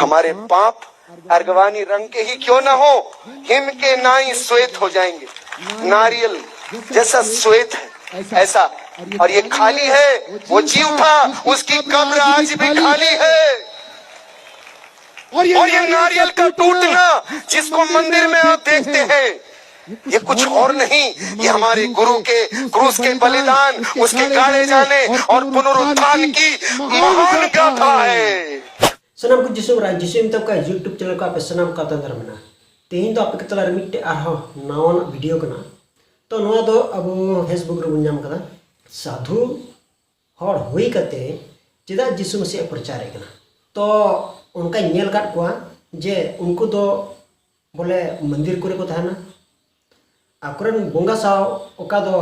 हमारे पाप अर्गवानी रंग के ही क्यों न हो, हिम के नाई श्वेत हो जाएंगे। नारियल जैसा श्वेत है ऐसा, और ये खाली है, वो जी उठा, उसकी कब्र आज भी खाली है। और ये नारियल का टूटना जिसको मंदिर में आप देखते हैं, ये कुछ और नहीं, ये हमारे गुरु के क्रूस के बलिदान, उसके गाड़े जाने और पुनरुत्थान की महान गाथा है। सनम को जिसु रा जिसु तब का यूट्यूब चैनल को आप सनम का तंदर में तेहन तो आप के तला मिट्टे आरहो नावन वीडियो कना तो नोआ दो अब फेसबुक रे बुन कदा साधु हर हुई कते चेदा जिसु मसीह प्रचार कना तो उनका नेल काट को जे उनको तो बोले मंदिर को को थाना आकुरन बोंगा साव ओका दो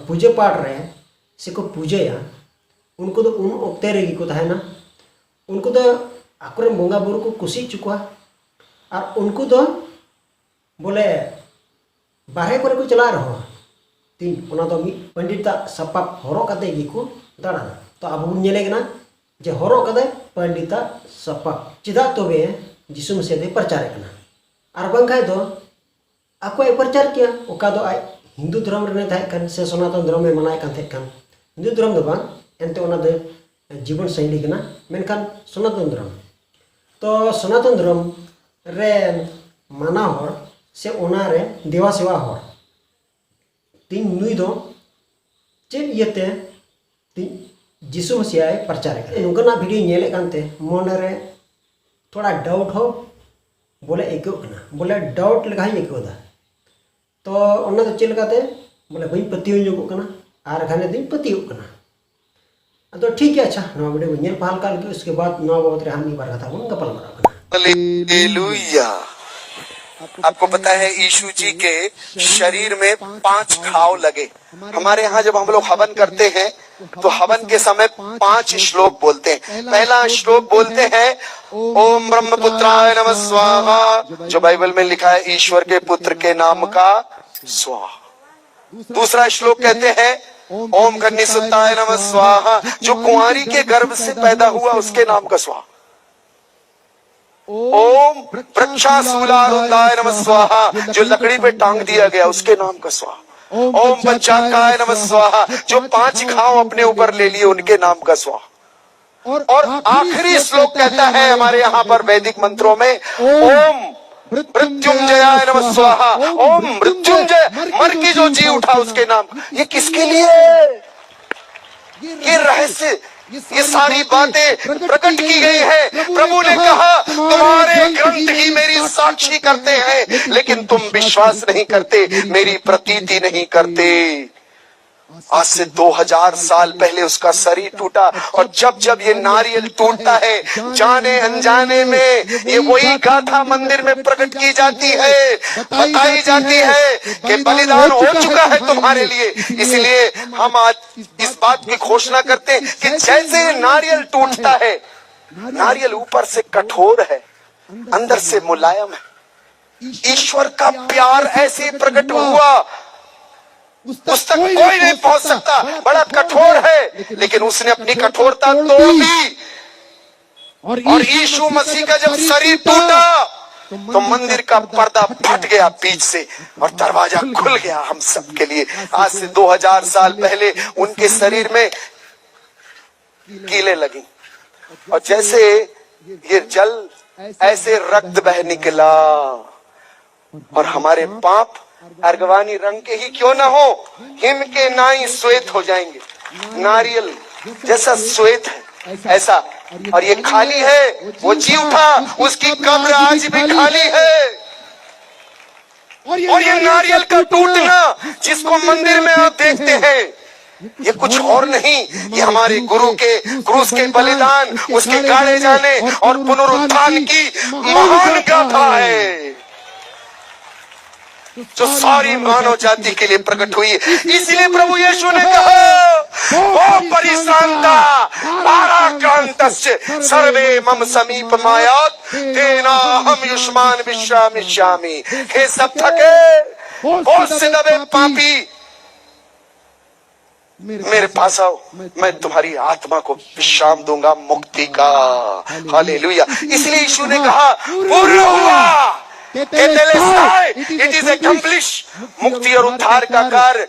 पूजा पाठ रे से को पूजेया उनको तो उन ओक्ते रे को थाना उनको तो आकुरन बोंगा बुरु को कुसी चुका और उनको तो बोले बारहे को चला रहो तीन उना तो पंडित सपाप हरो कते गिको दाड़ा तो अब बुन नेले गना जे हरो कते पंडित सपाप चिदा तोबे जिसु मसीह दे प्रचार करना और बंखाय दो आपको प्रचार किया ओका दो आय हिंदू धर्म रे थाय कन से सनातन धर्म में मनाय कन थे कन हिंदू धर्म दो बांग एनते ओना दे जीवन शैली कना मेनखान सनातन धर्म तो सनातन धर्म रे माना हर से ओना रे देवा सेवा हर तीन नुई दो चेन येते तीन जिसु मसीह प्रचार करे नुकना वीडियो नेले कानते मन रे थोड़ा डाउट हो बोले एको कना बोले डाउट लगा ही एको दा तो ओना तो चेल काते बोले बई पतियो जोगो कना आर खाने दिन पतियो कना तो ठीक है। अच्छा नवा वीडियो नेल पहाल काल के उसके बाद नवा बहुत रे हम बार कथा बन गपल मरा कना हालेलुया। आपको पता है यीशु जी के शरीर में 5 घाव लगे। हमारे यहाँ जब हम लोग हवन करते हैं तो हवन के समय 5 श्लोक बोलते हैं। पहला श्लोक बोलते हैं ओम ब्रह्मपुत्राय नमः स्वाहा, जो बाइबल में लिखा है ईश्वर के पुत्र के नाम का स्वाहा। दूसरा श्लोक कहते हैं ओम कन्यासुताय नमः स्वाहा, जो कुंवारी के गर्भ से पैदा हुआ उसके नाम का स्वाहा। ओम वृक्षाशूलारूढ़ाय नमः स्वाहा, जो लकड़ी पे टांग दिया गया उसके नाम का स्वाहा। ओम पंचाकाय नमः स्वाहा, जो 5 घाव अपने ऊपर ले लिए उनके नाम का स्वाहा। और आखिरी श्लोक कहता है हमारे यहाँ पर वैदिक मंत्रों में ओम मृत्युंजयाय नमः स्वाहा, ओम मृत्युंजय, मर की जो जी उठा उसके नाम। ये किसके लिए? ये रहस्य, ये सारी बातें प्रकट की गई है। प्रभु ने कहा तुम्हारे ग्रंथ ही मेरी साक्षी करते हैं, लेकिन तुम विश्वास नहीं करते, मेरी प्रतीति नहीं करते। आज से 2000 साल पहले उसका शरीर टूटा, और जब जब ये नारियल टूटता है जाने अनजाने में ये वही गाथा मंदिर में प्रकट की जाती है, बताई जाती है कि बलिदान हो चुका है तुम्हारे लिए। इसलिए हम आज इस बात की घोषणा करते हैं कि जैसे नारियल टूटता है, नारियल ऊपर से कठोर है अंदर से मुलायम है। ईश्वर का प्यार ऐसे प्रकट हुआ, उस तक कोई नहीं पहुंच सकता, बड़ा कठोर है, लेकिन उसने अपनी कठोरता तोड़ दी। और यीशु मसीह का जब शरीर टूटा तो मंदिर का पर्दा फट गया बीच से और दरवाजा खुल गया हम सब के लिए। आज से 2000 साल पहले उनके शरीर में कीलें लगी, और जैसे ये जल ऐसे रक्त बह निकला, और हमारे पाप अर्गवानी रंग के ही क्यों न हो, हिम के नाई श्वेत हो जाएंगे। नारियल जैसा श्वेत है ऐसा, और ये खाली है, वो जी उठा, उसकी कब्र आज भी खाली है। और ये नारियल का टूटना जिसको मंदिर में आप देखते हैं, ये कुछ और नहीं, ये हमारे गुरु के क्रूस के बलिदान, उसके गाड़े जाने और पुनरुत्थान की महान गाथा है, जो सारी मानव जाति के लिए प्रकट हुई है। इसलिए प्रभु यीशु ने कहा ओ परिश्रांता पाराक्रांतस्य सर्वे मम समीप मायात तेना हम युष्मान विश्रामिष्यामि। हे सब थके बोझ से दबे पापी, मेरे पास आओ, मैं तुम्हारी आत्मा को विश्राम दूंगा, मुक्ति का। हालेलुया। इसलिए यीशु ने कहा पूर्ण हुआ, तेतेलेस्ताई, इट इज एकम्प्लिश। मुक्ति और उद्धार का कार्य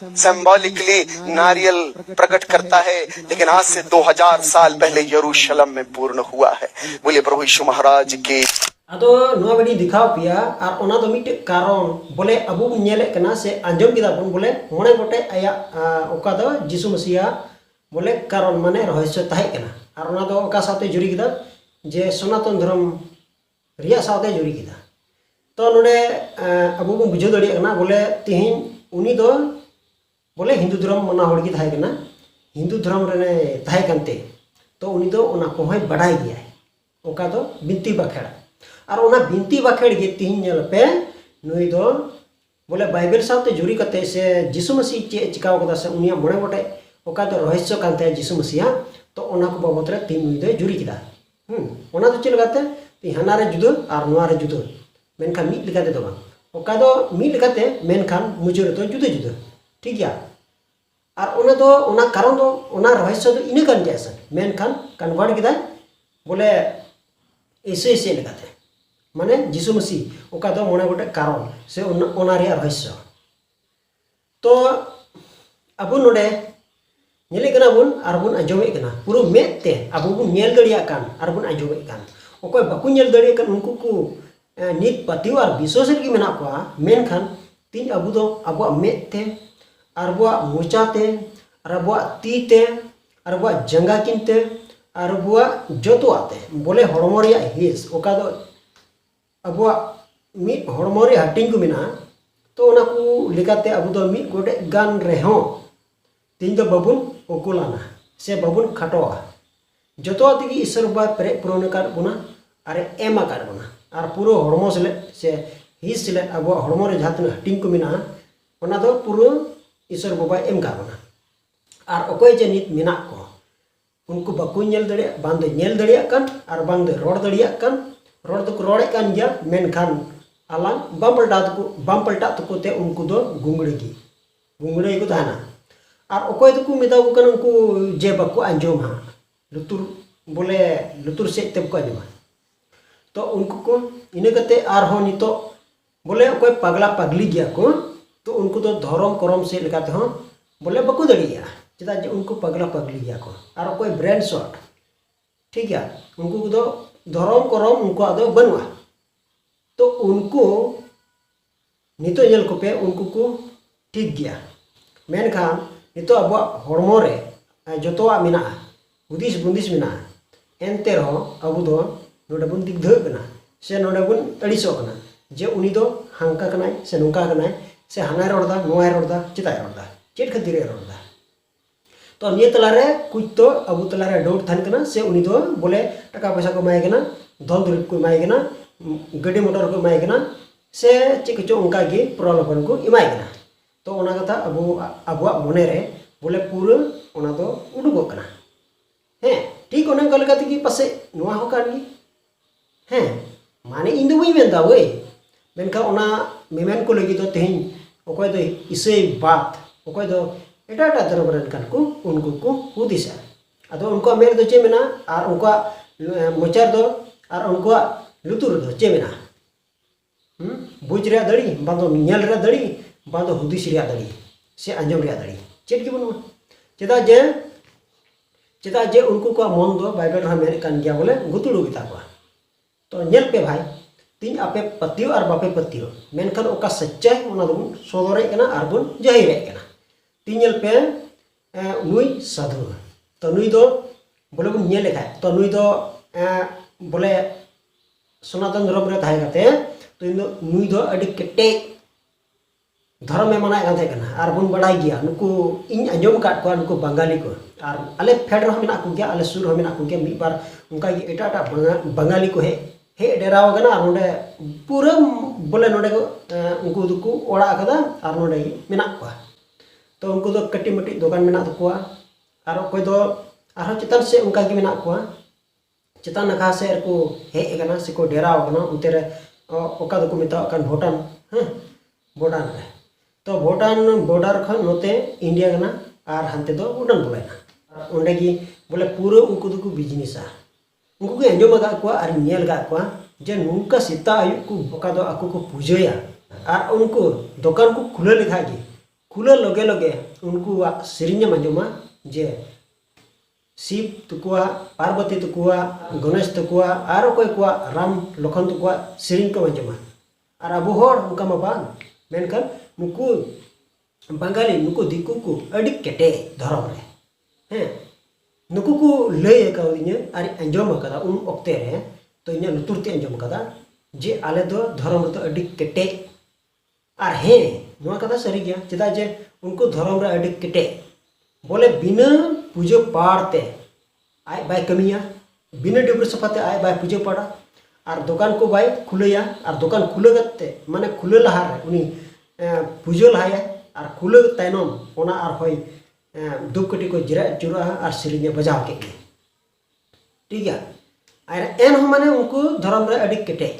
सिंबॉलिकली नारियल प्रकट करता है, लेकिन आज से 2000 साल पहले यरूशलेम में पूर्ण हुआ है। बोले प्रभु यीशु महाराज की। अदो नोआ बड़ी दिखाओ पिया और ओना दो मिटे कारण बोले अबू नेले कना से अंजम किदा बन बोले मोने गोटे आया ओका दो यीशु मसीहा बोले कारण माने रहस्य ताहे कना और ओना दो ओका साथे जुड़ी किदा जे सनातन धर्म रिया साथे जुड़ी किदा। तो नोडे अबू बन बुझो दड़ी कना बोले तिहिन उनी दो बोले हिंदू धर्म मना होड़ की ताहे कना, हिंदू धर्म रे ताहे कनते तो उनी दो ओना कोहय बड़ाई गया ओका दो बिनती बाखेड़ा और ओना बिनती बाखेड़ गे तिहिन नेल पे नुई दो बोले बाइबल साथे जुड़ी कते से यीशु मसीह चे चिकाव कदा से उनिया मोड़े गोटे ओका दो रहस्य कानते यीशु मसीहा तो ओना को बाबत रे तीन नुई दो जुड़ी किदा। ओना दो चेल गाते ति हाना रे जुदो और नोआ रे जुदो मेनखान मिद लिकाते दो बांग ओका दो मिद लिकाते मेनखान मुजो रे तो जुदो जुदो ठीक गया। और ओना दो ओना कारण दो ओना रहस्य दो इने कान जैसा मेनखान कन्वर्ट किदा बोले ऐसे ऐसे लिकाते माने यीशु मसीह ओका दो मोने गोटे कारण से ओना रे रहस्य। तो अबु नोडे नेले कना बुन आर बुन आंजोमे कना पुरो मेते अबु बुन नेल दड़िया कान आर बुन आंजोमे कान ओकोय बाकु नेल दड़िया कान उनको को नित पतिव आर विश्वास रे मेना को मेनखान तीन अबु दो अबु मेते आर बुआ मोचाते आर बुआ तीते आर बुआ जंगा किनते आर बुआ जोतो आते बोले हड़मो रे हिस ओका दो अबुआ मिद हड़मो रे हटिंग को मेना तो ओना को लेकाते अबु दो मिद गोटे गान रेहो तीन दो बबुन ओकुलाना से बबुन खटोआ जोतो आते की ईश्वर बा प्रे पुरोन कर बुना अरे एमा कर बुना और पूरो हड़मो से हिस से अबुआ हड़मो रे जहां हटिंग को मेना ओना दो पूरो ईश्वर बाबा एम कर बुना और ओकोय जे नित मेना को उनको बाकु नेल दड़िया बांग दो नेल दड़िया कान और बांग दो रोड दड़िया कान रोड तो रोड़े कान गया मेनखान आलांग बम पलटा तको ते उनको दो गुंगड़े को ताना और ओकोय तो को मेदा को उनको जे बाको अंजोम हा लुतुर बोले लुतुर से तब को अंजोम तो उनको को इने कते आर हो नितो बोले ओकोय पगला पगली गया को तो उनको तो धर्म करम से लेकाते हो बोले बाको दड़िया चेदा जे उनको पगला पगली गया को और ओकोय ब्रेन शॉट ठीक है उनको तो धर्म करम उनको आदो बनवा तो उनको नितो नेल को पे उनको को ठीक गया मेनखान नितो अब हड़मो रे जोतोआ मेना हुदिस बुंदिस मेना एनते रहो अबु दो नोडे बुन दिग्ध कना से नोडे बुन अड़िसो कना जे उनी दो हांका कनाय से नुका कनाय से हानाय रोडदा नोआय रोडदा चिताय रोडदा चेट खातिर रोडदा तो निये तलारे कुछ तो अबु तलारे डाउट थान कना से उनी दो बोले टाका पैसा को माय कना धन दुरिब को माय कना गड्डी मोटर को माय कना से चिकचो उनका गे प्रलोभन को इमाय कना तो ओना कथा अबुआ मने रे बोले पूरा ओना दो उडुगो कना हैं ठीक ओने को लगा कि पासे नोआ हो कान गी हैं माने इन दो बई मेनदा ओए मेनका ओना मेमेन को लगी तो तेहिन ओकोय दो इसे बात ओकोय दो एटा एटा धर्म रन कान को उनको को हुदिसा अदो उनको मेर दो चे मेना और उनको मोचार दो और उनको लुतुर दो चे मेना बुझ रे दड़ी बांदो नेल रे दड़ी बांदो हुदिस रे दड़ी से अंजम रे दड़ी चेट की बनु चेदा जे उनको को मन दो बाइबल रे मेन कान गया बोले गुतुड़ू गिता को तो नेल पे भाई तीन आपे पतियो और बापे पतियो मेनखान ओका सच्चाई ओना दो सोदरे कना और बुन जाहिरे कना तीन पे नुई साधु तो नुई दो बोले बुन नेल लेखा तो नुई दो बोले सनातन धर्म रे थाहे काते तो इन दो नुई दो अडी केटे धर्म में मनाय काते कना और बुन बड़ाई गया नुको इन अंजम काट को नुको बंगाली को और अले फेड रह मेना को गया अले सुर रह मेना को गया मी बार उनका एटा एटा बंगाली को हे डेराव कना और नोडे पूरा बोले नोडे को उनको दुको ओड़ा कदा और नोडे मेना को तो उनको दो कटी मटी दुकान मेना तकोआ और कोई दो आरो चितान से उनका गे मेना को चितान नखा से को हे कना से को डेराव कना उनते रे ओका दो को मेता कान भूटान हैं भूटान रे तो भूटान बॉर्डर खन नोते इंडिया कना और हानते दो उड़ान बोलेना ओंडे की बोले पूरा उनको दो बिजनेसा उनको को एंजॉय मगा को और नियल गा को जे नुका सीता आयु को बका दो आको को पूजया और उनको दुकान को खुले लिखा गी खुले लगे लगे उनको सिरिंज मंजमा जे शिव तुकुआ पार्वती तुकुआ गणेश तुकुआ और कोई को राम लखन तुकुआ सिरिंज को मंजमा और अब होड़ उनका मबान मेनकर नुकु बंगाली नुकु दिकु को अड़ी केटे धरम रे हैं नुकु को ले काउदिने और अंजम कदा उन ओक्ते रे तो इन्या लुतुरते अंजम कदा जे आले दो धरम तो अड़ी केटे और हे नोआ कदा सरी गया चेदा जे उनको धरम रे अड़ी केटे बोले बिना पूजो पाड़ते आय बाय कमिया बिना डिब्र सफाते आय बाय पूजो पाड़ा और दुकान को बाय खुलेया और दुकान खुले गते माने खुले लहार उनी पूजो लहाया और खुले तायनम ओना और होय दुपकटी को जिरा चुरा और सिरिंज बजाव के ठीक है और एन हो माने उनको धर्म रे अड़ी केटे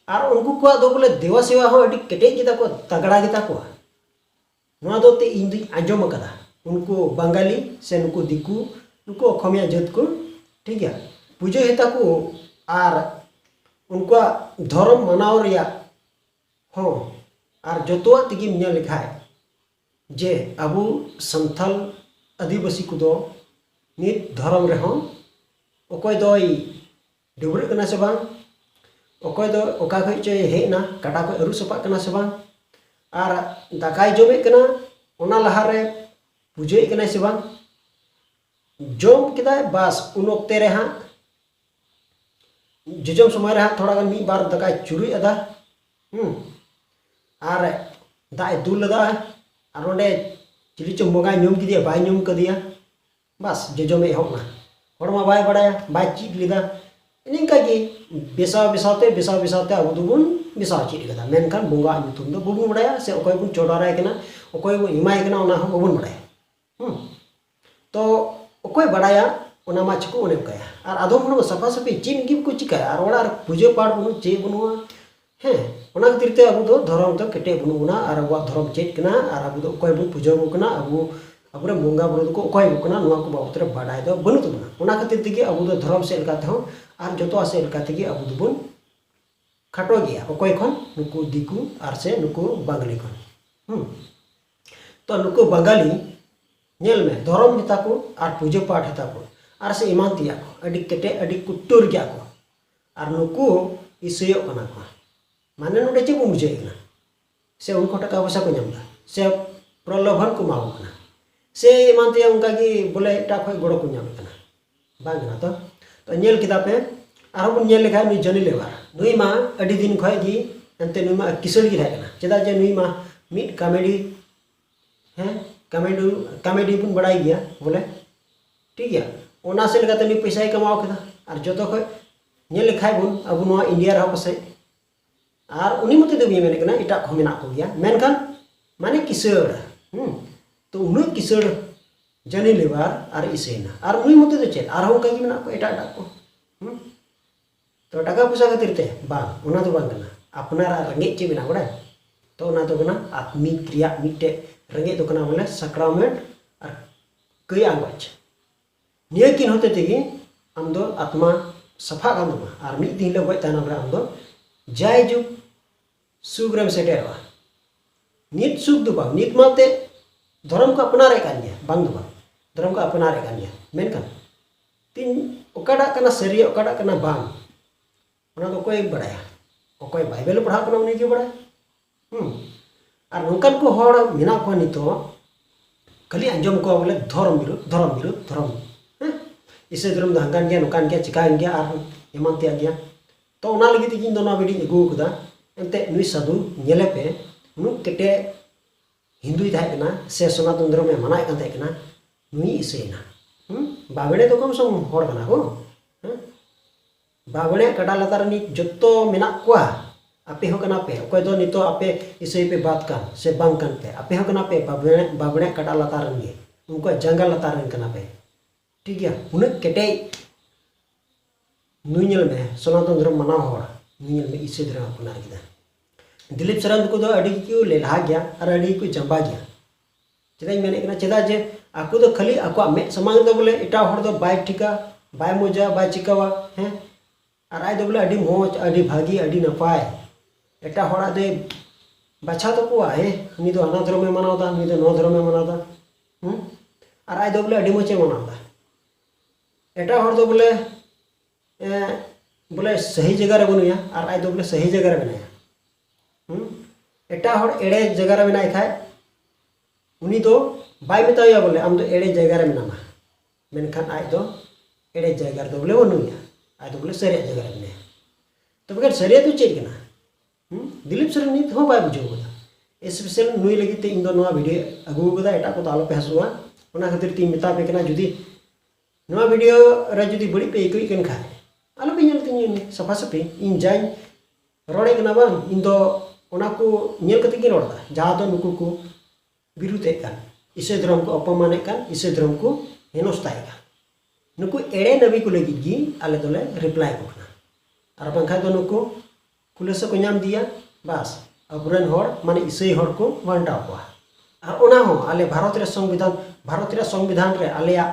और उनको को दो बोले देवा सेवा हो अड़ी केटे गिता को तगड़ा गिता को नोआ दो ते इन दी आंजम कदा उनको बंगाली से उनको दिकु उनको अखमिया जात को ठीक है पूजो हेता को और उनको धर्म मनाव रिया हो और जोतवा तिगी मिया लिखा है जे अबू संथाल आदिवासी को दो नित धर्म रे हो ओकोय दोई डुबरे कना से बांग ओकोय दो ओका खै चे हेना काटा को अरु सपा कना से बांग और दाकाय जमे कना ओना लहार रे पूजे कना से बांग जम किदा बस उन ओक्ते रे हां जजम समय रे हां थोड़ा गन मी बार दाकाय चुरुई अदा और दाय दुल लदा और ओंडे चिली चो मोगाय नियम किदिया बाय नियम कदिया बस जजमे होना हड़मा बाय बड़ाया बाय चीज लिदा इनका की बेसाव बेसावते अब दुबुन बेसाव चीज कदा मेनखान बोंगा नुतुम दो बुबुन बड़ाया से ओकोय बुन चोडाराय कना ओकोय बुन इमाय कना ओना हो बुबुन बड़ाया तो ओकोय बड़ाया ओना मा चको ओने कया और आदम हन सफा सफी चीन गिब को चिकाया और ओड़ा पूजे पाठ बुन चे बुनुआ हैं ओना खातिर ते अब दो धर्म तो केटे बुनुना और अब धर्म चेक कना और अब दो ओकोय बुन पूजा बुकना अब अबरे बोंगा बुरु को ओकोय बुकना नुआ को बाबतरे बाडाय दो बनु तबना ओना खातिर तिगे अब दो धर्म से लकाते हो और जोतो से लकाते गे अब दुबुन खाटो गया ओकोय खन नुकु दिकु और से नुकु बंगाली खन तो नुकु बंगाली नेल में धर्म हिता को और पूजा पाठ हिता को और से ईमान तिया को अडी केटे अडी कुटुर गया को और नुकु इसयो कना को माने नोडे चे को मुझे कना से उनको टका पैसा को नामदा से प्रलोभन को माओ कना से ईमान तिया उनका की बोले एटा खय गोड़ो को नाम कना बांगना तो नेल किदा पे आरो बुन नेल लेखा नुई जनी लेवार नुई मा अडी दिन खय जी एंते नुई मा किसड़ गी थाकना चेदा जे नुई मा मिट कॉमेडी हैं कॉमेडी बुन बड़ाई गया बोले ठीक है ओना से लेकाते नुई पैसा कमाओ केदा और जतो खय नेल लेखाय बुन अब नोआ इंडिया रहा पसे और उनी मते दो मेने कना एटा खो मेना को गया मेनखान माने किसड़ तो उनु किसड़ जनी लेवार और इसेना और उनी मते दो चेत और का मेना को एटा को तो टाका पैसा खातिर ते बांग ओना तो बांग कना अपनार रंगे चे मेना बड़ा तो ओना तो कना आत्मिक क्रिया मिटे रंगे तो कना बोले सक्रमेंट और कई आंगज निया किन होते तेगी आम दो आत्मा सफा गाम दो और मिट दिन ले गय ताना रे आम दो जाय जुग सुग्रम सेटेरवा नित सुख दो बांग नित माते धर्म को अपनारे कान गया बांग दो धर्म को अपनारे कान गया मेनखान तीन ओकाडा कना सरी ओकाडा कना बांग ओना तो कोई बड़ाया ओकोय बाइबल पढ़ा कना उनी के बड़ा और नोकन को हड़ मेना को नितो खाली अंजम को बोले धर्म विरुद्ध इसे धर्म हंगान गया नोकान गया चिकान गया और एमान ते गया तो ओना लगी ती इन दोना वीडियो अगू कदा एंते नुई साधु नेले पे नु केटे हिंदू थाय कना से सनातन धर्म में मनाय कन थाय कना नुई इसेना बाबड़े तो कम सम हड़ कना को बाबड़े कटा लतार नि जत्तो मेना कोआ आपे हो कना पे ओकोय दो नितो आपे इसे पे बात कान से बांग कान पे आपे हो कना पे बाबड़े कटा लतार नि उनको जंगल लतार कना पे ठीक है उन केटे नुइल में सनातन धर्म मना हड़ नुइल में इसे धर्म अपना किदा दिलीप सरन को दो अड़ी को लेला गया और अड़ी को जंबा गया चेदा मेने चेदा जे आकु दो खाली आको मे समांग दो बोले एटा हर दो बाय ठिका बाय मोजा बाय चिकावा हैं और आय दो बोले अडी मोज अडी भागी अडी नपाय एटा हड़ा दे बाछा तो को है नि दो अना धर्म में मनावदा नि दो नो धर्म में मनावदा और आय दो बोले अडी मोचे मनावदा एटा हर दो बोले बोले सही जगह रे बनुया और आय दो बोले सही जगह रे बनाया एटा हर एड़े जगह रे बनाय खाय उनी तो बाय मेताया बोले आम तो एड़े जगह रे मेनामा मेनखान आय दो एड़े जगह रे दो बोले बनुया आय दो बोले सरिया जगह रे बनाया तो बगैर सरिया तो चेक कना दिलीप सर नित हो बाय बुझो कदा स्पेशल नुई लगी ते इन दो नवा वीडियो अगु कदा एटा को आलो पे हसुआ ओना खातिर ती मेता पे कना जुदी नवा वीडियो रे जुदी बड़ी पे इकुई कन खाय आलो पे नेल तिन सफा सफी इन जाय रोड़े कना बांग इन दो ओना को नेल कते की रोड़ा जहां दो नुकु को बिरुते कान इसे धर्म को अपमाने कान इसे धर्म को हेनोस्ताय कान नुकु एड़े नबी को लगी गी आले दोले रिप्लाई को कना और बंखा दो नुकु पुलिस को नाम दिया बस अबरन हर माने इसे हर को वांटा को और ओना हो आले भारत रे संविधान रे आलेया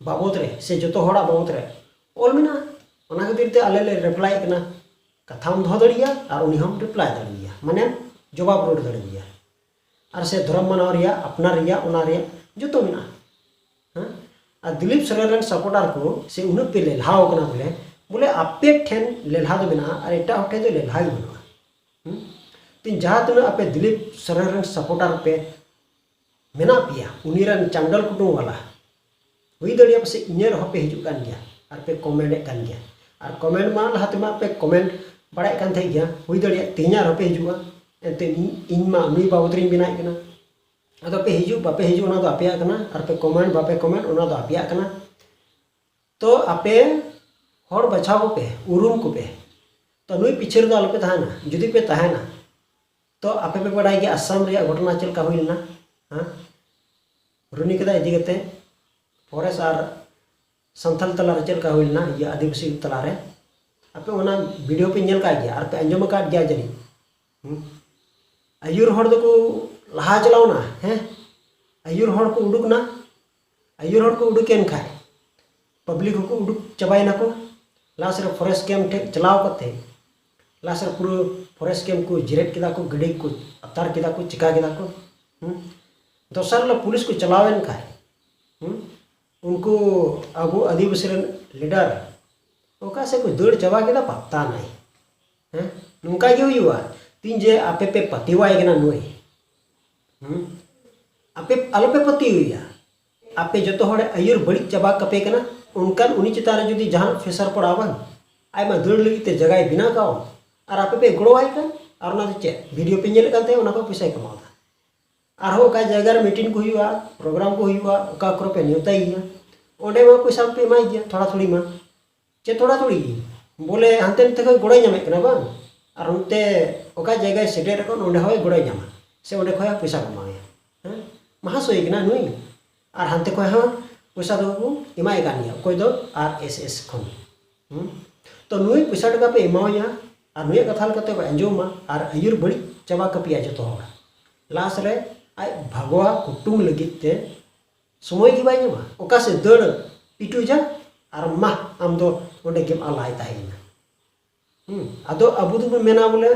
बाबत रे से जतो हड़ा बाबत रे ओल मेना ओना खातिर ते आले ले रिप्लाई कना कथाम धो दड़िया और उनी हम रिप्लाई दड़िया माने जवाब रोड दड़िया और से धर्म मनाव रिया अपना रिया ओना रिया जतो मेना हां और दिलीप सरेन सपोर्टर को से उन पे लेलहाव कना बोले आपे ठेन लेलहा दो मेना और एटा होटे दो लेलहा ही बना तीन जहाँ तुम आपे दिलीप सरेन सपोर्टर पे मेना पिया उनीरन चांडल कुटुंब वाला हुई दड़िया पे इनर हो पे हिजुक कान गया और पे कमेंट कान गया और कमेंट मा लहाते मा पे कमेंट बड़ाय कान थे गया हुई दड़िया तेहना हो पे हिजुआ एते इन मा नुई बाबतरी बनाय कना अदो पे हिजु बापे हिजु ओना दो आपेया कना और पे कमेंट बापे कमेंट ओना दो आपेया कना तो आपे हर बचाव पे उरुम को पे तो नुई पीछे दो आलो पे तहाना जुदी पे तहाना तो आपे पे बड़ाय गया असम रे घटना चलका हुइलना हां रुनी कदा इदी गते फॉरेस्ट और संथाल तला रे चलका हुइलना ये आदिवासी तला रे आपे ओना वीडियो पे नेल का गया और पे अंजम का गया जनी आयुर हर दो को लहा चलावना हैं आयुर हर को उडुकना आयुर हर को उडुकेन खाय पब्लिक को उडुक चबायना को लास्ट रे फॉरेस्ट कैम्प ठे चलाव करते लास्ट रे पूरा फॉरेस्ट कैम्प को जिरेट किदा को गड़ी को अतार किदा को चिका किदा को दोसर ला पुलिस को चलावेन खाय उनको अबो आदिवासी लीडर ओका से कोई दौड़ चबा किदा पत्ता नहीं हैं नुका के हुआ तीन जे आपे पे पतिवाय गना नुई आपे आलो पे पति हुई आपे जतो हड़े आयुर बड़ी चबा कपे कना उनकान उनी चितारे जुदी जहां फेसर पड़ावन आयमा दौड़ लगी ते जगह बिना काओ और आपे पे गड़ोवाय कान और ना चे वीडियो पे नेल कान थे ओना को पैसा कमावदा और हो का जगह मीटिंग को हुआ प्रोग्राम को हुआ ओका करो पे न्यूताई गया ओडे मा पैसा पे माई गया थोड़ा थोड़ी मा चे थोड़ा थोड़ी बोले हंते नते गड़ाय नामे कना बांग और उनते ओका जगह सेटेर को ओंडे होय गड़ाय नामा से ओंडे खया पैसा कमाया हैं महासोय कना नुई और हंते को हा पैसा दो को इमाय गानिया कोई दो आरएसएस खन तो नुई पैसा टका पे इमाया और नुई कथा लकते अंजोमा और आयुर बड़ी चबा कपिया जतो हड़ा लास्ट रे आय भगवा कुटुम लगिते समय की बाय नमा ओका से दड़ पिटू जा और मा आम दो ओंडे गेम आलाय ताहिना अदो अबु दो मेना बोले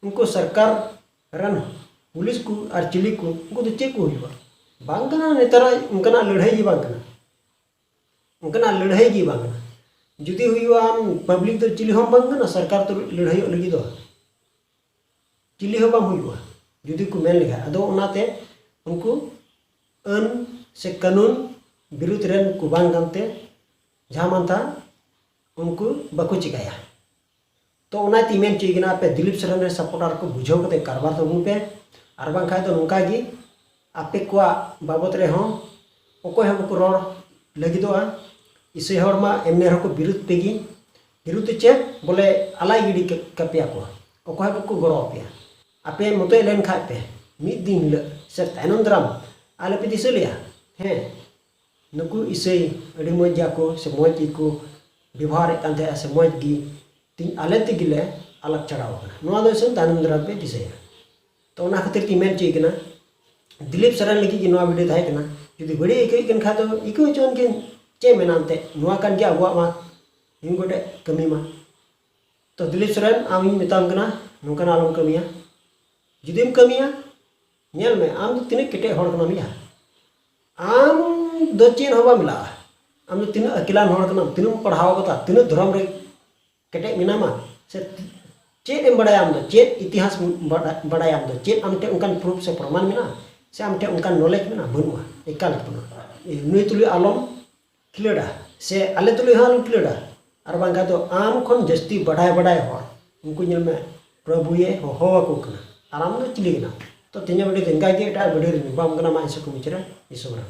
उनको सरकार रन पुलिस को और चिली को उनको तो चेक को हुआ बांगना नेतारा उनकना लड़ाई की बांगना उनकना लड़ाई की बांगना जुदी हुआ हम पब्लिक तो चिली हम बांगना सरकार तो लड़ाई लगी दो चिली हो बांग हुआ जुदी को मेन लिखा अदो उनाते उनको अन से कानून विरुद्ध रन को बांग गानते जहाँ मानता उनको बाको चिकाया तो उना तीमेन चीगना पे दिलीप सरेन सपोर्टर को बुझाव कते कारबार तो पे और बांग खाय तो नुका गी आपे को बाबत रे हों ओको हम को रोड लगी दो इसे हर मा एमने हर को विरुद्ध पेगी विरुद्ध चे बोले अलाई गिडी कपिया को ओको हम को गरो पे आपे मते लेन खाय पे मिद दिन ल से तैनंद्राम आले पे दिस लिया हैं नुकु इसे अडी मजा को से मज को व्यवहार कांते से मज गी तीन आले तिगिले अलग चढ़ाव नुआ दो से तैनंद्राम पे दिसे तो ना खातिर ती मेन चीकना दिलीप सरन लगी कि नवा वीडियो थाहे कना जुदी बड़ी इकई कन खा तो इको चोन के चे मेनानते नवा कान के अबुआ मा इन गोटे कमी मा तो दिलीप सरन आम इन मेताम कना नोकन आलम कमिया जुदीम कमिया नेल में आम तो तिने केटे हड़ कना मिया आम दो चेन हवा मिला आम तो तिने अकेला हड़ कना तिने पढ़ाओ कता तिने धर्म रे केटे मिनामा से चेत एम बड़ा आम दो चेत इतिहास बड़ा आम दो चेत आमटे उनकान प्रूफ से प्रमाण मिना से आमटे उनकान नॉलेज मिना बनुआ एकाल बनुआ नुई तुली आलम खिलड़ा से आले तुली हाँ आलम खिलड़ा और बांगा तो आम खन जस्ती बड़ा हड़ उनको नेल में प्रभु ये हो को कना आराम दो चिली कना तो तिने बड़ी देंगा के एटा बड़ी बाम कना मा से को मिचरा इसोरा